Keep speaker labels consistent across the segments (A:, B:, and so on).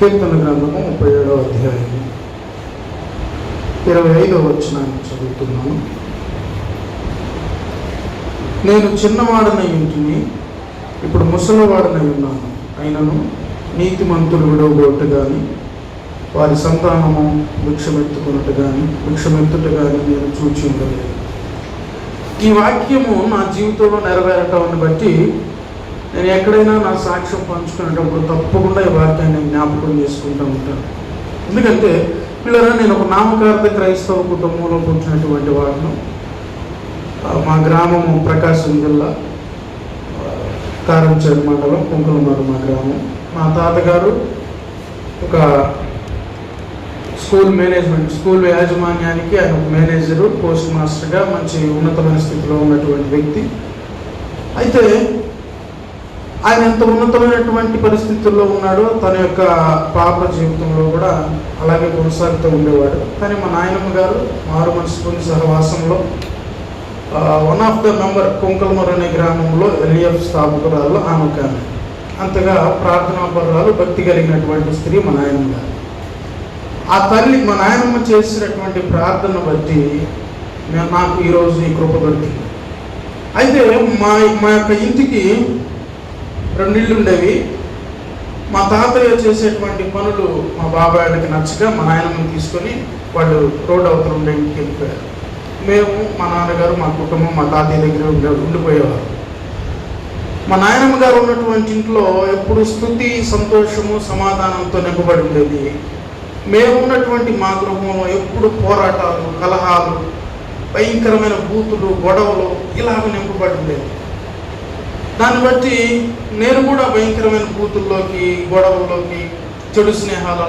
A: కీర్తన గ్రంథము 37వ అధ్యాయం 25వ వచనాన్ని చదువుతున్నాను. నేను చిన్నవాడనై ఇంటిని, ఇప్పుడు ముసలివాడనై ఉన్నాను. అయినను నీతిమంతులు విడవబోటు కానీ, వారి సంతానము భిక్షమెత్తుట కానీ నేను చూచి ఉండలేదు. ఈ వాక్యము నా జీవితంలో నెరవేరటాన్ని బట్టి నేను ఎక్కడైనా నా సాక్ష్యం పంచుకునేటప్పుడు తప్పకుండా ఈ వాక్యాన్ని జ్ఞాపకం చేసుకుంటూ ఉంటాను. ఎందుకంటే పిల్లరా, నేను ఒక నామకార్థ క్రైస్తవ కుటుంబంలో పుట్టినటువంటి వాడిను. మా గ్రామము ప్రకాశం జిల్లా కారంచేడు మండలం కుంకులమరు మా గ్రామం. మా తాతగారు ఒక స్కూల్ యాజమాన్యానికి ఆయన ఒక మేనేజరు, పోస్ట్ మాస్టర్గా మంచి ఉన్నతమైన స్థితిలో ఉన్నటువంటి వ్యక్తి. అయితే ఆయన ఎంత ఉన్నతమైనటువంటి పరిస్థితుల్లో ఉన్నాడో తన యొక్క పాప జీవితంలో కూడా అలాగే కొనసాగుతూ ఉండేవాడు. కానీ మా నాయనమ్మ గారు మారు మనసుకొని సహవాసంలో వన్ ఆఫ్ ద మెంబర్ కుంకులమరు అనే గ్రామంలో ఎల్ఈఎఫ్ స్థాపకురాలు ఆమె కానీ అంతగా ప్రార్థనాపరురాలు, భక్తి కలిగినటువంటి స్త్రీ మా నాయనమ్మ గారు. ఆ తల్లి మా నాయనమ్మ చేసినటువంటి ప్రార్థన బట్టి నాకు ఈరోజు ఈ కృప దొరికింది. అయితే మా యొక్క ఇంటికి 2 ఇళ్ళు ఉండేవి. మా తాతయ్య చేసేటువంటి పనులు మా బాబాయ్కి నచ్చగా మా నాయనమ్మని తీసుకొని వాళ్ళు రోడ్ అవతల ఉండే ఇంటికి వెళ్ళిపోయారు. మేము, మా నాన్నగారు, మా కుటుంబం మా తాతయ్య దగ్గర ఉండిపోయేవారు. మా నాయనమ్మ గారు ఉన్నటువంటి ఇంట్లో ఎప్పుడు స్తుతి, సంతోషము, సమాధానంతో నింపబడి ఉండేది. మేము ఉన్నటువంటి మా గృహంలో ఎప్పుడు పోరాటాలు, కలహాలు, భయంకరమైన బూతులు, గొడవలు ఇలాగ నింపబడి ఉండేది. దాన్ని బట్టి నేను కూడా భయంకరమైన బూతుల్లోకి, గొడవల్లోకి, చెడు స్నేహాలు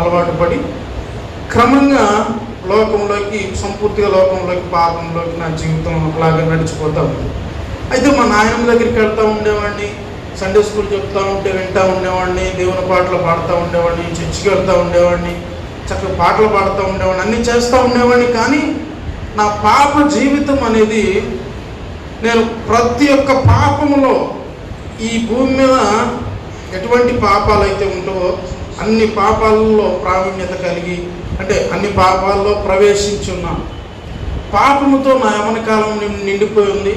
A: అలవాటు పడి క్రమంగా సంపూర్తిగా లోకంలోకి, పాపంలోకి నా జీవితం అలాగే నడిచిపోతూ ఉంది. అయితే మా నాయనమ్మ దగ్గరికి వెళ్తూ ఉండేవాడిని, సండే స్కూల్ చెప్తూ ఉంటే వింటూ ఉండేవాడిని, దేవుని పాటలు పాడుతూ ఉండేవాడిని, చర్చికి వెళ్తూ ఉండేవాడిని, చక్కగా పాటలు పాడుతూ ఉండేవాడిని, అన్నీ చేస్తూ ఉండేవాడిని. కానీ నా పాప జీవితం అనేది, నేను ప్రతి ఒక్క పాపములో ఈ భూమి మీద ఎటువంటి పాపాలు అయితే ఉంటావో అన్ని పాపాలలో ప్రావీణ్యత కలిగి, అంటే అన్ని పాపాల్లో ప్రవేశించి ఉన్నాను. పాపముతో నా యవ్వన కాలం నిండిపోయి ఉంది.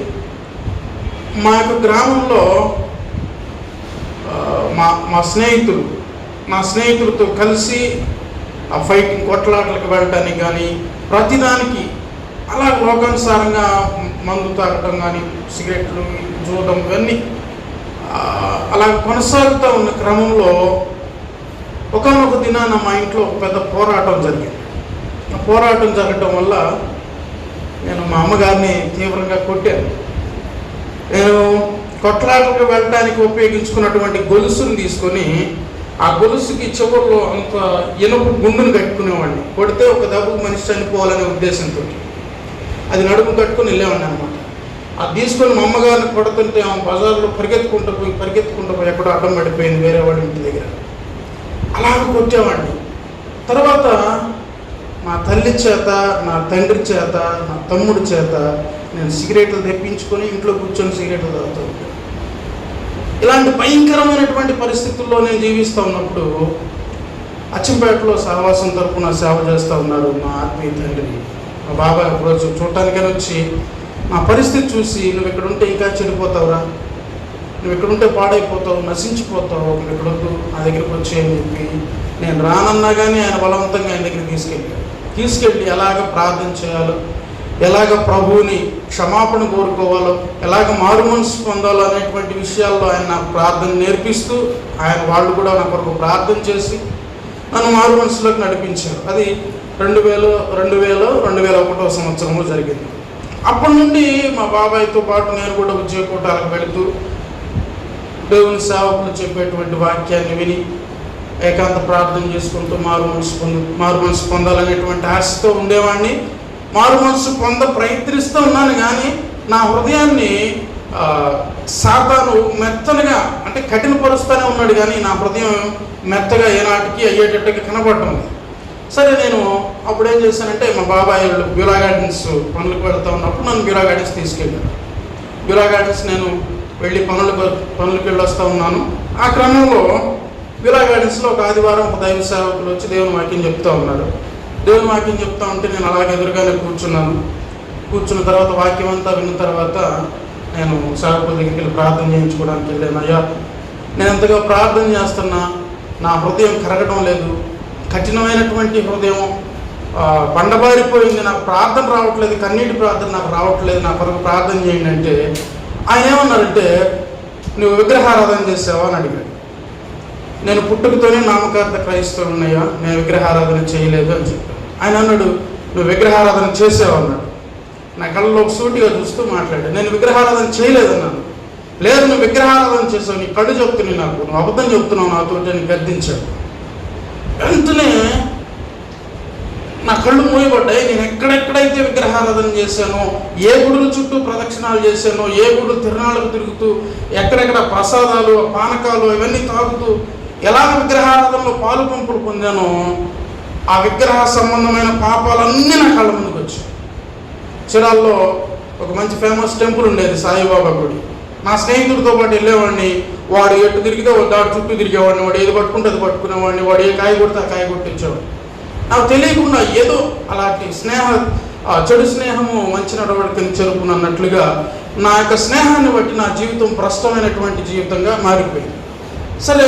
A: మా యొక్క గ్రామంలో మా స్నేహితులతో కలిసి ఆ ఫైటింగ్, కొట్లాటలకు వెళ్ళడానికి కానీ, ప్రతిదానికి అలా లోకానుసారంగా మందు తాగటం కానీ, సిగరెట్లు, జూదం ఇవన్నీ అలా కొనసాగుతూ ఉన్న క్రమంలో ఒకనొక దినాన మా ఇంట్లో ఒక పెద్ద పోరాటం జరిగింది. ఆ పోరాటం జరగటం వల్ల నేను మా అమ్మగారిని తీవ్రంగా కొట్టాను. నేను కొట్లాటలకు వెళ్ళడానికి ఉపయోగించుకున్నటువంటి గొలుసుని తీసుకొని ఆ గొలుసుకి చివరిలో అంత ఇనుప గుండును కట్టుకునేవాడిని. కొడితే ఒక దెబ్బకు మనిషి చనిపోవాలనే ఉద్దేశంతో అది నడుము కట్టుకుని వెళ్ళేవాడిని అనమాట. అది తీసుకొని మా అమ్మగారిని కొడుతుంటే ఆమె బజార్లో పరిగెత్తుకుంటూ పోయి ఎక్కడో అడ్డం పడిపోయింది వేరే వాడి ఇంటి దగ్గర. అలాగ కొట్టేవాడిని. తర్వాత మా తల్లి చేత, నా తండ్రి చేత, నా తమ్ముడి చేత నేను సిగరెట్లు తెప్పించుకొని ఇంట్లో కూర్చొని సిగరెట్లు తాగుతూ ఉంటాను. ఇలాంటి భయంకరమైనటువంటి పరిస్థితుల్లో నేను జీవిస్తూ ఉన్నప్పుడు అచ్చంపేటలో సహవాసం తరపున సేవ చేస్తూ ఉన్నారు మా ఆత్మీయ తండ్రి. మా బాబాయ్ ఒకరోజు చూడటానికని వచ్చి నా పరిస్థితి చూసి, నువ్వు ఇక్కడ ఉంటే ఇంకా చెడిపోతావురా, నువ్వు ఇక్కడ ఉంటే పాడైపోతావు, నశించిపోతావు, నువ్వు ఇక్కడ వద్దు, నా దగ్గరికి వచ్చి అని చెప్పి నేను రానన్నా కానీ ఆయన బలవంతంగా ఆయన దగ్గరికి తీసుకెళ్ళి ఎలాగ ప్రార్థన చేయాలో, ఎలాగ ప్రభువుని క్షమాపణ కోరుకోవాలో, ఎలాగ మారు మనసు పొందాలో అనేటువంటి విషయాల్లో ఆయన నాకు ప్రార్థన నేర్పిస్తూ వాళ్ళు కూడా నా కొరకు ప్రార్థన చేసి నన్ను మారు మనసులోకి నడిపించారు. అది 2001వ సంవత్సరంలో జరిగింది. అప్పటి నుండి మా బాబాయ్తో పాటు నేను కూడా ఉద్యోగ కూటాలకు వెళుతూ దేవుని సేవకులు చెప్పేటువంటి వాక్యాన్ని విని ఏకాంత ప్రార్థన చేసుకుంటూ మారు మనసు పొందాలనేటువంటి ఆశతో ఉండేవాడిని. మారు మనసు ప్రయత్నిస్తూ ఉన్నాను. కానీ నా హృదయాన్ని సాతాను మెత్తనగా, అంటే కఠినపరుస్తూనే ఉన్నాడు. కానీ నా హృదయం మెత్తగా ఏనాటికి అయ్యేటట్టుగా కనబడటం. సరే, నేను అప్పుడు ఏం చేశానంటే, మా బాబాయ్ వాళ్ళు బ్యూరా గార్డెన్స్ పనులకు వెళ్తూ ఉన్నప్పుడు నన్ను బ్యూరా గార్డెన్స్ తీసుకెళ్ళాను. బ్యూరా గార్డెన్స్ నేను వెళ్ళి పనులకు వెళ్ళొస్తూ ఉన్నాను. ఆ క్రమంలో విలా గార్డెన్స్లో ఒక ఆదివారం ఒక దైవ సేవకులు వచ్చి దేవుని వాక్యం చెప్తూ ఉన్నారు. దేవుని వాక్యం చెప్తా ఉంటే నేను అలాగే ఎదురుగానే కూర్చున్నాను. కూర్చున్న తర్వాత వాక్యం అంతా విన్న తర్వాత నేను సేవకుల దగ్గరికి వెళ్ళి ప్రార్థన చేయించుకోవడానికి వెళ్ళాను. అయ్యా, నేను ఎంతగా ప్రార్థన చేస్తున్నా నా హృదయం కరగడం లేదు, కఠినమైనటువంటి హృదయం బండబారిపోయింది, నాకు ప్రార్థన రావట్లేదు, కన్నీటి ప్రార్థన నాకు రావట్లేదు, నా కొరకు ప్రార్థన చేయండి అంటే ఆయన ఏమన్నారంటే, నువ్వు విగ్రహారాధన చేసావా అని అడిగాడు. నేను పుట్టుకతోనే నామకార్థ క్రైస్తవున్నయ్యా, నేను విగ్రహారాధన చేయలేదు అని చెప్పాను. ఆయన అన్నాడు, నువ్వు విగ్రహారాధన చేసావు అన్నాడు. నా కళ్ళలో సూటిగా చూస్తూ మాట్లాడాడు. నేను విగ్రహారాధన చేయలేదన్నాను. లేదు, నువ్వు విగ్రహారాధన చేసావు, నీ కళ్ళు చెప్తున్నావు, నాకు నువ్వు అబద్ధం చెప్తున్నావు నాతో అని గద్దించాడు. వెంటనే నా కళ్ళు మూయబడ్డాయి. నేను ఎక్కడెక్కడైతే విగ్రహారాధన చేశానో, ఏ గుడుల చుట్టూ ప్రదక్షిణాలు చేశానో, ఏ గుడులు తిరునాళ్ళకు తిరుగుతూ, ఎక్కడెక్కడ ప్రసాదాలు పానకాలు ఇవన్నీ తాగుతూ ఎలాగ విగ్రహారాధనలో పాలు పంపులు పొందానో, ఆ విగ్రహ సంబంధమైన పాపాలన్నీ నా కళ్ళ ముందుకు వచ్చాయి. చిరాల్లో ఒక మంచి ఫేమస్ టెంపుల్ ఉండేది, సాయిబాబా గుడి. నా స్నేహితుడితో పాటు వెళ్ళేవాడిని. వాడు ఎటు తిరిగితే వాడు చుట్టూ తిరిగేవాడిని, వాడు ఏది పట్టుకుంటే అది పట్టుకునేవాడిని, వాడు ఏ కాయ కొడితే ఆ కాయ కొట్టించేవాడు. నాకు తెలియకుండా ఏదో అలాంటి చెడు స్నేహము మంచి నడవడికని చెరుపునన్నట్లుగా నా యొక్క స్నేహాన్ని బట్టి నా జీవితం భ్రష్టమైనటువంటి జీవితంగా మారిపోయింది. సరే,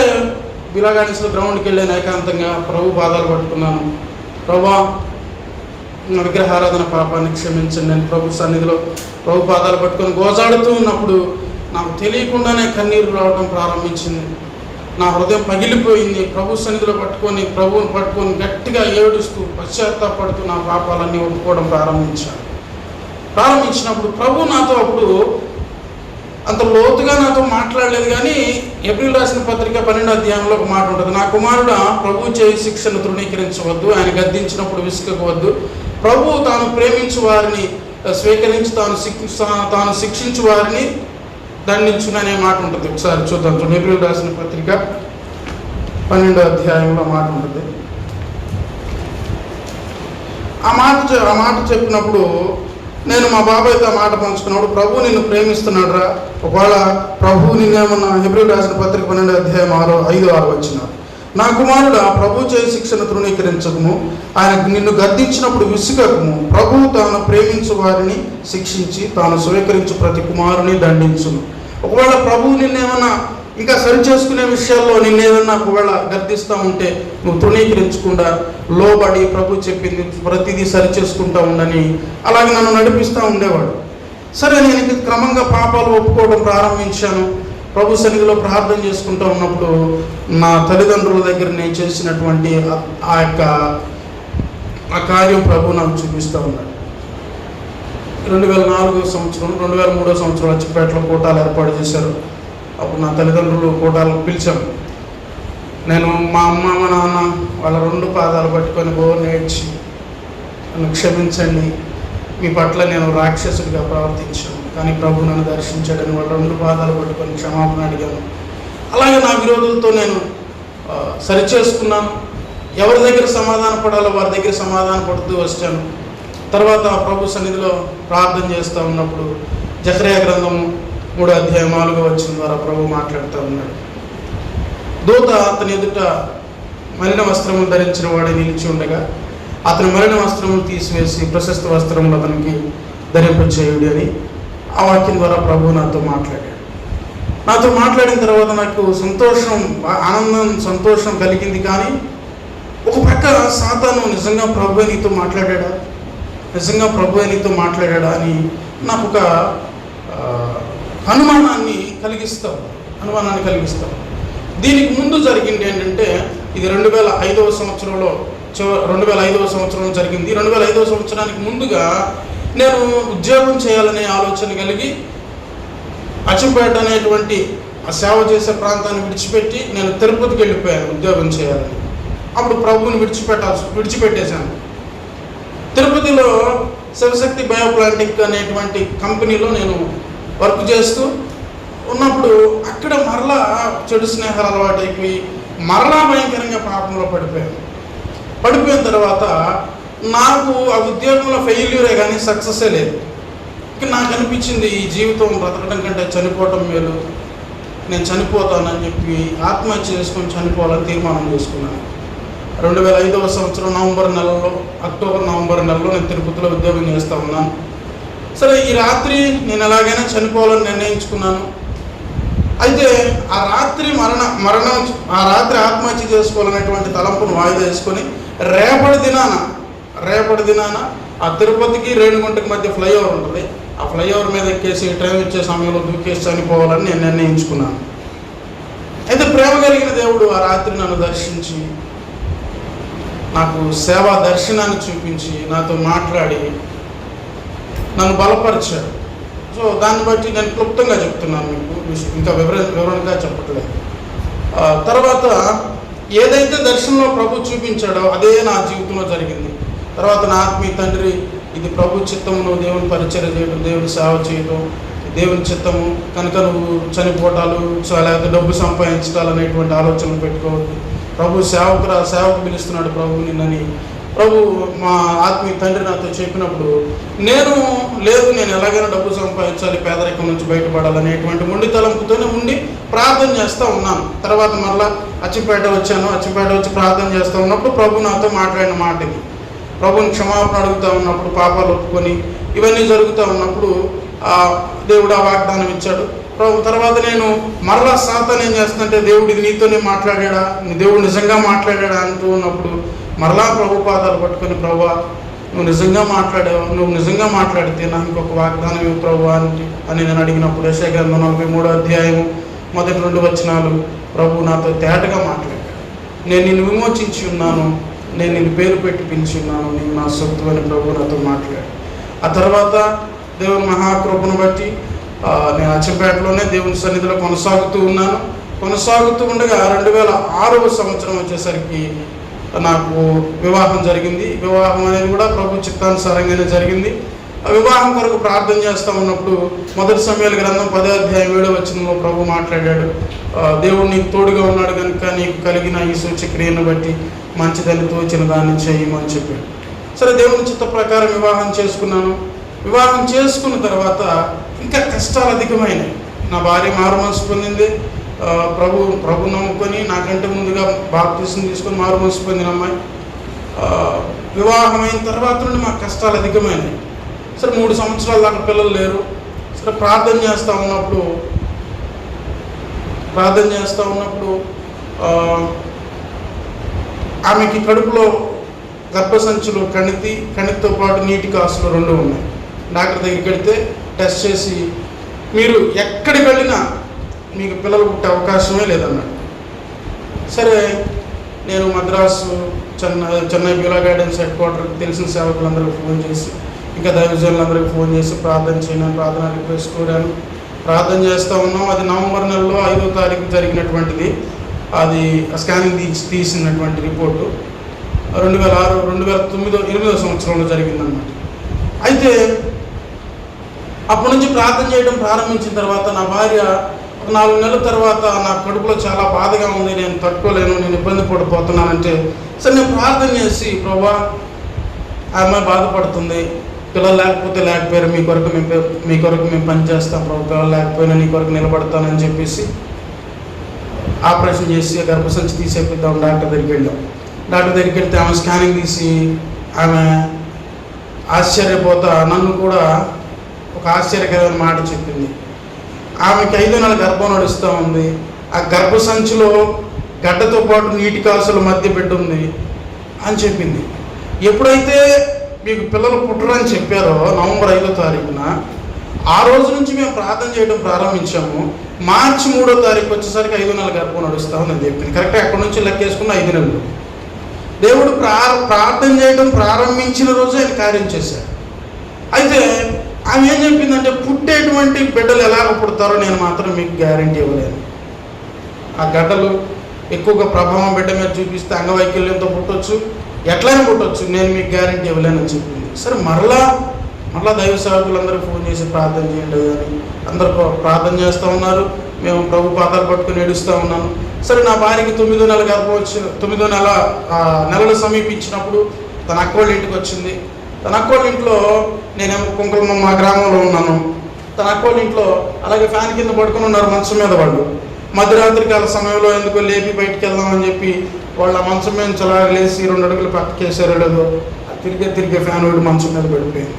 A: విలా గార్డెన్స్లో గ్రౌండ్కి వెళ్ళాను. ఏకాంతంగా ప్రభు పాదాలు పట్టుకున్నాను. ప్రభా, నా విగ్రహారాధన పాపాన్ని క్షమించండి. నేను ప్రభు సన్నిధిలో ప్రభు పాదాలు పట్టుకొని గోజాడుతూ ఉన్నప్పుడు నాకు తెలియకుండానే కన్నీరు రావడం ప్రారంభించింది. నా హృదయం పగిలిపోయింది. ప్రభు సన్నిధిలో ప్రభువుని పట్టుకొని గట్టిగా ఏడుస్తూ పశ్చాత్తాపడుతూ నా పాపాలన్నీ ఒప్పుకోవడం ప్రారంభించినప్పుడు ప్రభు నాతో అప్పుడు అంత లోతుగా నాతో మాట్లాడలేదు. కానీ ఏప్రిల్ రాసిన పత్రిక 12వ అధ్యాయంలో ఒక మాట ఉంటుంది, నా కుమారుడా, ప్రభు చేయి శిక్షను తృణీకరించవద్దు, ఆయన గద్దించినప్పుడు విసుకవద్దు, ప్రభు తాను ప్రేమించు వారిని స్వీకరించి తాను శిక్షించు వారిని దండించుననే మాట ఉంటుంది. ఒకసారి చూద్దాం. ఏప్రిల్ రాసిన పత్రిక 12వ అధ్యాయంలో మాట ఉంటుంది. ఆ మాట చెప్పినప్పుడు నేను మా బాబాయ్తో మాట పంచుకున్నప్పుడు, ప్రభు నిన్ను ప్రేమిస్తున్నాడు రా. ఒకవేళ ప్రభు నిన్నేమన్నా, ఏప్రిల్ రాసిన పత్రిక 12వ అధ్యాయం 5-6 వచ్చినారు, నా కుమారుడా, ప్రభు చేయి శిక్షను తృణీకరించకము, ఆయన నిన్ను గద్దించినప్పుడు విసుగకము, ప్రభు తాను ప్రేమించు వారిని శిక్షించి తాను స్వీకరించు ప్రతి కుమారుని దండించును. ఒకవేళ ప్రభు నిన్నేమన్నా ఇంకా సరి చేసుకునే విషయాల్లో నిన్నేదన్నా ఒకవేళ గద్దిస్తూ ఉంటే నువ్వు తృణీకరించకుండా లోబడి ప్రభు చెప్పింది ప్రతిదీ సరి చేసుకుంటూ ఉండని అలాగే నన్ను నడిపిస్తూ ఉండేవాడు. సరే, నేను క్రమంగా పాపాలు ఒప్పుకోవడం ప్రారంభించాను. ప్రభు సన్నిధిలో ప్రార్థన చేసుకుంటూ ఉన్నప్పుడు నా తల్లిదండ్రుల దగ్గర నేను చేసినటువంటి ఆ కార్యం ప్రభు నాకు చూపిస్తూ ఉన్నాడు. 2004 సంవత్సరం 2003 సంవత్సరం అచ్చిపేటలో కూటాలు ఏర్పాటు చేశారు. అప్పుడు నా తల్లిదండ్రులు కూటాలకు పిలిచాం. నేను మా అమ్మ మా నాన్న వాళ్ళ 2 పాదాలు పట్టుకొని నేర్చి, నన్ను క్షమించండి, మీ పట్ల నేను రాక్షసుడిగా ప్రవర్తించాను, కానీ ప్రభు నన్ను దర్శించాడని వాళ్ళ 2 పాదాలు పట్టుకొని క్షమాపణ అడిగాను. అలాగే నా విరోధులతో నేను సరిచేసుకున్నాను. ఎవరి దగ్గర సమాధాన పడాలో వారి దగ్గర సమాధాన పడుతూ వచ్చాను. తర్వాత ప్రభు సన్నిధిలో ప్రార్థన చేస్తూ ఉన్నప్పుడు జకర్యా గ్రంథము 3వ అధ్యాయం 4వ వచనం ద్వారా ప్రభు మాట్లాడుతూ ఉన్నాడు. దూత అతని ఎదుట మలిన వస్త్రములు ధరించిన వాడే నిలిచి ఉండగా అతని మలిన వస్త్రములు తీసివేసి ప్రశస్త వస్త్రములు అతనికి ధరింపచేయుడి అని ఆ వాక్యం ద్వారా ప్రభు నాతో మాట్లాడిన తర్వాత నాకు ఆనందం సంతోషం కలిగింది. కానీ ఒక ప్రక్క సాతాను నిజంగా ప్రభు నీతో మాట్లాడాడా అని నాకు ఒక అనుమానాన్ని కలిగిస్తాం. దీనికి ముందు జరిగింది ఏంటంటే, ఇది 2005వ సంవత్సరంలో 2005వ సంవత్సరంలో జరిగింది. 2005వ సంవత్సరానికి ముందుగా నేను ఉద్యోగం చేయాలనే ఆలోచన కలిగి అచ్చిపేట అనేటువంటి ఆ సేవ చేసే ప్రాంతాన్ని విడిచిపెట్టి నేను తిరుపతికి వెళ్ళిపోయాను ఉద్యోగం చేయాలని. అప్పుడు ప్రభువుని విడిచిపెట్టేశాను. తిరుపతిలో శివశక్తి బయోప్లాంటిక్ అనేటువంటి కంపెనీలో నేను వర్క్ చేస్తూ ఉన్నప్పుడు అక్కడ మరలా చెడు స్నేహాలు అలవాటైపోయి మరలా భయంకరంగా పాపంలో పడిపోయిన తర్వాత నాకు ఆ ఉద్యోగంలో ఫెయిల్యూరే కానీ సక్సెసే లేదు. ఇక నాకు అనిపించింది, ఈ జీవితం బ్రతకడం కంటే చనిపోవటం మేలు, నేను చనిపోతానని చెప్పి ఆత్మహత్య చేసుకొని చనిపోవాలని తీర్మానం చేసుకున్నాను. 2005 సంవత్సరం అక్టోబర్ నవంబర్ నెలలో నేను తిరుపతిలో ఉద్యోగం చేస్తూ ఉన్నాను. సరే, ఈ రాత్రి నేను ఎలాగైనా చనిపోవాలని నిర్ణయించుకున్నాను. అయితే ఆ రాత్రి ఆ రాత్రి ఆత్మహత్య చేసుకోవాలనేటువంటి తలంపును వాయిదా వేసుకొని రేపటి దినాన ఆ తిరుపతికి రేణిగుంటకి మధ్య ఫ్లైఓవర్ ఉంటుంది. ఆ ఫ్లైఓవర్ మీద ఎక్కేసి ట్రైన్ వచ్చే సమయంలో దూకేసి చనిపోవాలని నేను నిర్ణయించుకున్నాను. అయితే ప్రేమ కలిగిన దేవుడు ఆ రాత్రి నన్ను దర్శించి, నాకు సేవా దర్శనాన్ని చూపించి, నాతో మాట్లాడి నన్ను బలపరిచాడు. సో దాన్ని బట్టి నేను క్లుప్తంగా చెప్తున్నాను మీకు, ఇంకా వివరణగా చెప్పట్లేదు. తర్వాత ఏదైతే దర్శనంలో ప్రభు చూపించాడో అదే నా జీవితంలో జరిగింది. తర్వాత నా ఆత్మీయ తండ్రి, ఇది ప్రభు చిత్తము, నువ్వు దేవుని పరిచర్య చేయడం, దేవుని సేవ చేయడం దేవుని చిత్తము కనుక నువ్వు చనిపోవటాలు లేకపోతే డబ్బు సంపాదించటాలు అనేటువంటి ఆలోచనలు పెట్టుకోవద్దు. ప్రభు సేవకు పిలుస్తున్నాడు ప్రభు నిన్నని ప్రభు మా ఆత్మీయ తండ్రి నాతో చెప్పినప్పుడు నేను ఎలాగైనా డబ్బు సంపాదించాలి, పేదరికం నుంచి బయటపడాలనేటువంటి మొండి తలంపుతోనే ఉండి ప్రార్థన చేస్తూ ఉన్నాను. తర్వాత మళ్ళీ అచ్చిపేట వచ్చి ప్రార్థన చేస్తూ ఉన్నప్పుడు ప్రభు నాతో మాట్లాడిన మాట ఇది. ప్రభుని క్షమాపణ అడుగుతూ ఉన్నప్పుడు, పాపాలు ఒప్పుకొని ఇవన్నీ జరుగుతూ ఉన్నప్పుడు దేవుడు ఆ వాగ్దానం ఇచ్చాడు. తర్వాత నేను మరలా సాతాను ఏం చేస్తుందంటే, దేవుడు ఇది నీతోనే మాట్లాడా, దేవుడు నిజంగా మాట్లాడా అంటూ ఉన్నప్పుడు మరలా ప్రభు పాదాలు పట్టుకొని, ప్రభువా నువ్వు నిజంగా మాట్లాడితే నాకు ఇంకొక వాగ్దానం ఇవ్వు ప్రభువా అని నేను అడిగినప్పుడు యెషయా గ్రంథం 43వ అధ్యాయము మొదటి 2 వచనాలు ప్రభు నాతో తేటగా మాట్లాడాడు. నేను నిన్ను విమోచించి ఉన్నాను, నేను నిన్ను పేరు పెట్టి పిలిచి ఉన్నాను, నేను నా సొత్తు అని ప్రభు నాతో మాట్లాడాడు. ఆ తర్వాత దేవుని మహాకృపను బట్టి నేను అచ్చంపేటలోనే దేవుని సన్నిధిలో కొనసాగుతూ ఉండగా 2006వ సంవత్సరం వచ్చేసరికి నాకు వివాహం జరిగింది. వివాహం అనేది కూడా ప్రభు చిత్తానుసారంగానే జరిగింది. ఆ వివాహం కొరకు ప్రార్థన చేస్తూ ఉన్నప్పుడు మొదటి సమయాల గ్రంథం 10వ అధ్యాయం 7వ వచనంలో ప్రభు మాట్లాడాడు, దేవుడు నీకు తోడుగా ఉన్నాడు కనుక నీకు కలిగిన ఈ సూచక్రియను బట్టి మంచిదని తోచిన దాన్ని చేయమని చెప్పాడు. సరే, దేవుని చిత్త ప్రకారం వివాహం చేసుకున్నాను. వివాహం చేసుకున్న తర్వాత ఇంకా కష్టాలు అధికమైనాయి. నా భార్య మారు మనసు పొందింది. ప్రభు నమ్ముకొని నాకంటే ముందుగా బాప్తిసం తీసుకొని మారు మనసు పొందిన అమ్మాయి. వివాహం అయిన తర్వాత నుండి మాకు కష్టాలు అధికమైనాయి. సరే, 3 సంవత్సరాల దాకా పిల్లలు లేరు. సరే, ప్రార్థన చేస్తూ ఉన్నప్పుడు ఆమెకి కడుపులో గర్భసంచులు కణితితో పాటు నీటి కాసులు 2 ఉన్నాయి. డాక్టర్ దగ్గరికి వెళ్తే టెస్ట్ చేసి, మీరు ఎక్కడికి వెళ్ళినా మీకు పిల్లలు పుట్టే అవకాశమే లేదన్నాడు. సరే, నేను Madras Chennai Beulah guidance head క్వార్టర్కి తెలిసిన సేవకులందరికీ ఫోన్ చేసి, ఇంకా దైవజనులందరికీ ఫోన్ చేసి ప్రార్థన చేయను, ప్రార్థన రిక్వెస్ట్ కోరాను. ప్రార్థన చేస్తూ ఉన్నాం. అది నవంబర్ నెలలో 5వ తారీఖు జరిగినటువంటిది. అది స్కానింగ్ తీసినటువంటి రిపోర్టు 2008వ సంవత్సరంలో జరిగిందన్నమాట. అయితే అప్పటి నుంచి ప్రార్థన చేయడం ప్రారంభించిన తర్వాత నా భార్య 4 నెలల తర్వాత నా కడుపులో చాలా బాధగా ఉంది, నేను తట్టుకోలేను, నేను ఇబ్బంది పడిపోతున్నానంటే సరే నేను ప్రార్థన చేసి, ప్రభువా ఆ అమ్మాయి బాధపడుతుంది, పిల్లలు లేకపోయారు, మీ కొరకు మేము పనిచేస్తాం ప్రభు, పిల్లలు లేకపోయినా నీ కొరకు నిలబడతానని చెప్పేసి ఆపరేషన్ చేసి గర్భసంచి తీసేపిద్దాం డాక్టర్ దగ్గరికి వెళ్ళాం. డాక్టర్ దగ్గరికి వెళ్తే ఆమె స్కానింగ్ తీసి ఆమె ఆశ్చర్యపోతా నన్ను కూడా ఒక ఆశ్చర్యకరమైన మాట చెప్పింది. ఆమెకి 5వ నెల గర్భం నడుస్తూ ఉంది. ఆ గర్భసంచిలో గడ్డతో పాటు నీటి కాసుల మధ్య బిడ్డ ఉంది అని చెప్పింది. ఎప్పుడైతే మీకు పిల్లలు పుట్టరని చెప్పారో నవంబర్ 5వ తారీఖున, ఆ రోజు నుంచి మేము ప్రార్థన చేయడం ప్రారంభించాము. మార్చి 3వ తారీఖు వచ్చేసరికి 5వ నెల గర్భం నడుస్తామని చెప్పింది. కరెక్ట్గా అక్కడి నుంచి లెక్కేసుకున్న 5 నెలలు. దేవుడు ప్రార్థన చేయడం ప్రారంభించిన రోజు ఆయన కార్యం చేశాడు. అయితే ఆమె ఏం చెప్పిందంటే, పుట్టేటువంటి బిడ్డలు ఎలాగ పుడతారో నేను మాత్రం మీకు గ్యారంటీ ఇవ్వలేను. ఆ గడ్డలు ఎక్కువగా ప్రభావం బిడ్డ మీద చూపిస్తే అంగవైకల్యంతో పుట్టవచ్చు, ఎట్లయినా పుట్టవచ్చు, నేను మీకు గ్యారంటీ ఇవ్వలేనని చెప్పింది. సరే, మరలా దైవ సేవకులందరూ ఫోన్ చేసి ప్రార్థన చేయండి అని అందరూ ప్రార్థన చేస్తూ ఉన్నారు. మేము ప్రభు పాదాలు పట్టుకుని ఏడుస్తూ ఉన్నాను. సరే, నా భార్యకి 9వ నెల గర్భం వచ్చి 9వ నెలలు సమీపించినప్పుడు తన అక్కోళ్ళ ఇంటికి వచ్చింది. తన అక్కోళ్ళ ఇంట్లో నేనేమో కుంకుమ మా గ్రామంలో ఉన్నాను. తన అక్కోళ్ళ ఇంట్లో అలాగే ఫ్యాన్ కింద పడుకుని ఉన్నారు మంచం మీద వాళ్ళు. మధ్యరాత్రి కాల సమయంలో ఎందుకో లేపి బయటికి వెళ్దామని చెప్పి వాళ్ళ మంచం మీద చలాగలేసి 2 అడుగులు పక్కకేసారో లేదో తిరిగే ఫ్యాన్ వీడు మంచం మీద పడిపోయింది.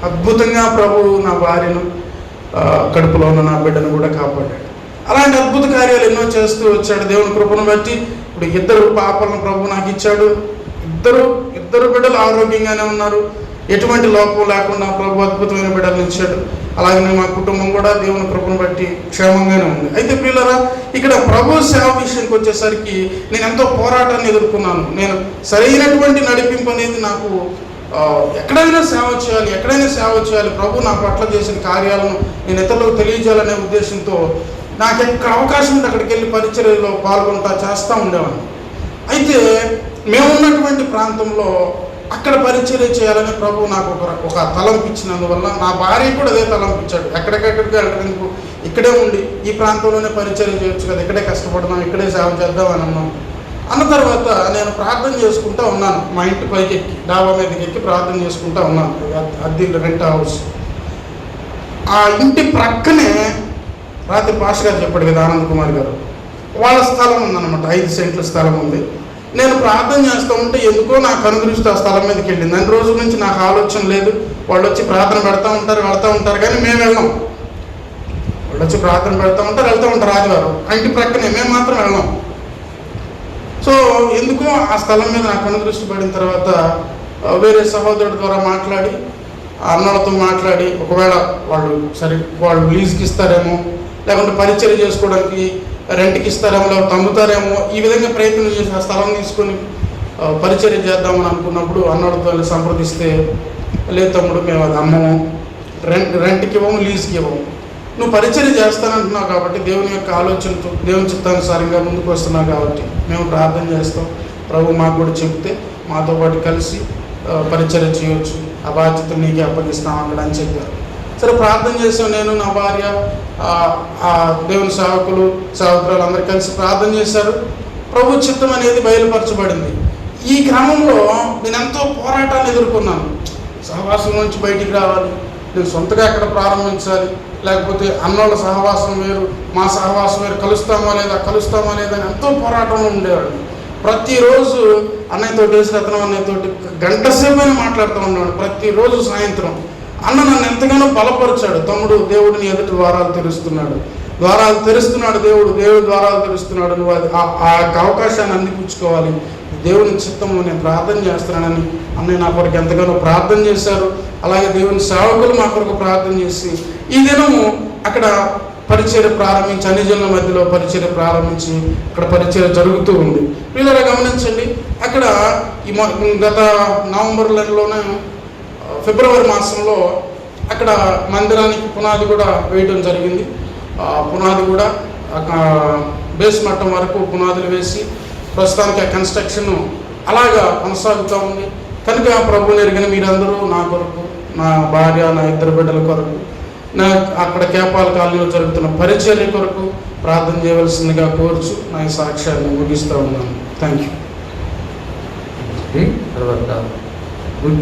A: అద్భుతంగా ప్రభువు నా భార్యను, కడుపులో ఉన్న నా బిడ్డను కూడా కాపాడాడు. అలాంటి అద్భుత కార్యాలు ఎన్నో చేస్తూ వచ్చాడు దేవుని కృపను బట్టి. ఇప్పుడు 2 పాపలను ప్రభు నాకు ఇచ్చాడు. ఇద్దరు బిడ్డలు ఆరోగ్యంగానే ఉన్నారు. ఎటువంటి లోపం లేకుండా ప్రభు అద్భుతమైన బిడ్డలను ఇచ్చాడు. అలాగే మా కుటుంబం కూడా దేవుని కృపను బట్టి క్షేమంగానే ఉంది. అయితే ప్రియులారా, ఇక్కడ ప్రభు సేవ విషయానికి వచ్చేసరికి నేను ఎంతో పోరాటాన్ని ఎదుర్కొన్నాను. నేను సరైనటువంటి నడిపింపు అనేది నాకు ఎక్కడైనా సేవ చేయాలి, ప్రభు నా పట్ల చేసిన కార్యాలను నేను ఇతరులకు తెలియజేయాలనే ఉద్దేశంతో నాకు ఎక్కడ అవకాశం ఉంటే అక్కడికి వెళ్ళి పరిచర్యలో పాల్గొంటా చేస్తూ ఉండేవాడిని. అయితే మేమున్నటువంటి ప్రాంతంలో అక్కడ పరిచర్య చేయాలని ప్రభు నాకు ఒక తలంపు ఇచ్చినందువల్ల నా భార్య కూడా అదే తలంపు ఇచ్చాడు. ఎక్కడికెక్కడికి వెళ్ళడానికి ఇక్కడే ఉండి ఈ ప్రాంతంలోనే పరిచర్య చేయొచ్చు కదా, ఇక్కడే కష్టపడదాం, ఇక్కడే సేవ చేద్దాం అని అన్నాం. అన్న తర్వాత నేను ప్రార్థన చేసుకుంటూ ఉన్నాను. మా ఇంటి పైకి ఎక్కి డాబా మీదకి ఎక్కి ప్రార్థన చేసుకుంటూ ఉన్నాను. అద్దె రెంట్ హౌస్. ఆ ఇంటి ప్రక్కనే రాత్రి పాష గారు చెప్పాడు కదా, ఆనంద్ కుమార్ గారు, వాళ్ళ స్థలం ఉందన్నమాట. 5 సెంట్ల స్థలం ఉంది. నేను ప్రార్థన చేస్తూ ఉంటే ఎందుకో నాకు కనుదృష్టి ఆ స్థలం మీదకి వెళ్ళింది. 2 రోజుల నుంచి నాకు ఆలోచన లేదు. వాళ్ళు వచ్చి ప్రార్థన పెడతా ఉంటారు కానీ మేము వెళ్ళాం. వాళ్ళు వచ్చి ప్రార్థన పెడతా ఉంటారు ఆదివారం. ఆ ఇంటి ప్రక్కనే, మేము మాత్రం వెళ్ళాం. సో ఎందుకో ఆ స్థలం మీద నాకు కనుదృష్టి పడిన తర్వాత వేరే సహోదరుడి ద్వారా మాట్లాడి, అన్నలతో మాట్లాడి, ఒకవేళ వాళ్ళు లీజుకి ఇస్తారేమో, లేకుంటే పరిచర్య చేసుకోవడానికి రెంట్కి ఇస్తారేమో, లేకపోతే అమ్ముతారేమో, ఈ విధంగా ప్రయత్నం చేసి ఆ స్థలం తీసుకొని పరిచర్య చేద్దామని అనుకున్నప్పుడు అన్నోళ్ళతో సంప్రదిస్తే, లేదు తమ్ముడు, మేము అది అమ్మము, రెంట్కి ఇవ్వము, లీజుకి ఇవ్వము, నువ్వు పరిచర్య చేస్తానంటున్నావు కాబట్టి దేవుని యొక్క ఆలోచనతో దేవుని చిత్తానుసారంగా ముందుకు వస్తున్నావు కాబట్టి మేము ప్రార్థన చేస్తాం, ప్రభు మాకు కూడా చెప్తే మాతో పాటు కలిసి పరిచర్య చేయవచ్చు, ఆ బాధ్యత నీకే అప్పగిస్తాం అక్కడ అని చెప్పారు. సరే ప్రార్థన చేసాం. నేను, నా భార్య, దేవుని సేవకురాలు అందరూ కలిసి ప్రార్థన చేశారు. ప్రభు చిత్తం అనేది బయలుపరచబడింది. ఈ క్రమంలో నేను ఎంతో పోరాటాన్ని ఎదుర్కొన్నాను. సహవాసం నుంచి బయటికి రావాలి, నేను సొంతగా ఎక్కడ ప్రారంభించాలి, లేకపోతే అన్నోళ్ళ సహవాసం వేరు, మా సహవాసం వేరు, కలుస్తామా లేదా అని ఎంతో పోరాటంలో ఉండేవాడు. ప్రతిరోజు అన్నయ్యతోటి, రత్నం అన్నయ్యతోటి గంట సేపైనా మాట్లాడుతూ ఉన్నాడు. ప్రతిరోజు సాయంత్రం అన్న నన్ను ఎంతగానో బలపరిచాడు. తమ్ముడు, దేవుడిని ఎదుటి ద్వారాలు తెరుస్తున్నాడు, దేవుడు ద్వారాలు తెరుస్తున్నాడు, నువ్వు ఆ అవకాశాన్ని అందిపుచ్చుకోవాలి, దేవుని చిత్తంలో నేను ప్రార్థన చేస్తున్నానని అన్నయ్య నా కొరకు ఎంతగానో ప్రార్థన చేశారు. అలాగే దేవుని సేవకులు మా కొరకు ప్రార్థన చేసి ఈ దినము అక్కడ పరిచర్య ప్రారంభించి, అన్ని జనుల మధ్యలో పరిచర్య ప్రారంభించి అక్కడ పరిచర్య జరుగుతూ ఉంది. వీళ్ళ గమనించండి, అక్కడ గత నవంబర్ నెలలోనే ఫిబ్రవరి మాసంలో అక్కడ మందిరానికి పునాది కూడా వేయడం జరిగింది. పునాది కూడా బేస్ మట్టం వరకు పునాదులు వేసి ప్రస్తుతానికి ఆ కన్స్ట్రక్షన్ అలాగా కొనసాగుతూ ఉంది. కనుక ప్రభువుని ఎరిగిన మీరందరూ నా కొరకు, నా భార్య, నా 2 బిడ్డల కొరకు, నా అక్కడ కేపాల కాలనీలో జరుగుతున్న పరిచర్య కొరకు ప్రార్థన చేయవలసిందిగా కోరుచు నా ఈ సాక్ష్యాన్ని ముగిస్తూ ఉన్నాను. Thank you.